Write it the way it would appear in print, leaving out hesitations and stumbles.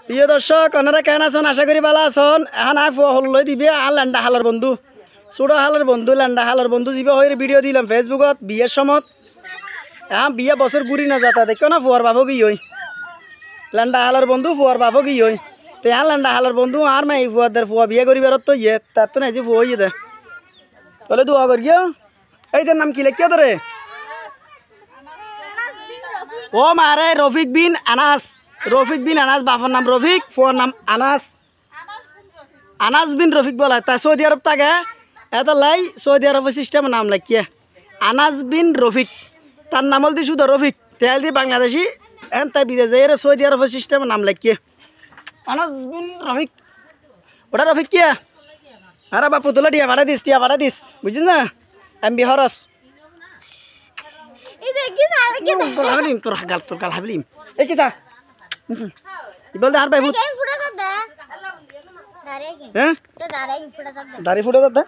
প্রিয় দর্শক ওনারা কেন আছেন আশা করি ভালো আছেন। এখন আই ফুয়া হল দিবে আর ল্যান্ডা হালার বন্ধু ছোটো হালার বন্ধু ল্যান্ডা হালার বন্ধু যাবে হয়ে ভিডিও দিলাম ফেসবুকত বিয়ের সময়। এখন বিয়ে বছর ঘুরি না যাতা দেখো না ফুয়ার বাপও কি হই ল্যান্ডা হালার বন্ধু ফুয়ার বাপও কি হই তো এখন ল্যান্ডা হালার বন্ধু আর মাই ফুয়াদের ফুয়া বিয়ে করি বেরোত তো ইয়ে তার তো নাই যে ফুয়া ইয়ে দে বলে দোয়া করি গিয়ে এই তোর নাম কি লেখিয়া তোরে ও মারে রফিক বিন আনাস বাবার নাম রফিক ফুয়ার নাম আনাস বিন রফিক বলা তা সৌদি আরব থাকে এটা লাই সৌদি আরবের সিস্টেমের নাম লাগিয়ে আনাস বিন রফিক তার নাম হল দি শুধু রফিক তেল দি বাংলাদেশি এন তাই বিদেশ যাই সৌদি আরবের সিস্টেমের নাম লাগিয়ে আনাস বিন রফিক ওটা রফিক কিয়া আরে বাপু তোলা টিয়া ভাড়া দিস বুঝলি না আমি হরস তোর গাল হাবলিম এই কি চা বল দে আর ভাই হ্যাঁ দাড়ি ফুটে দে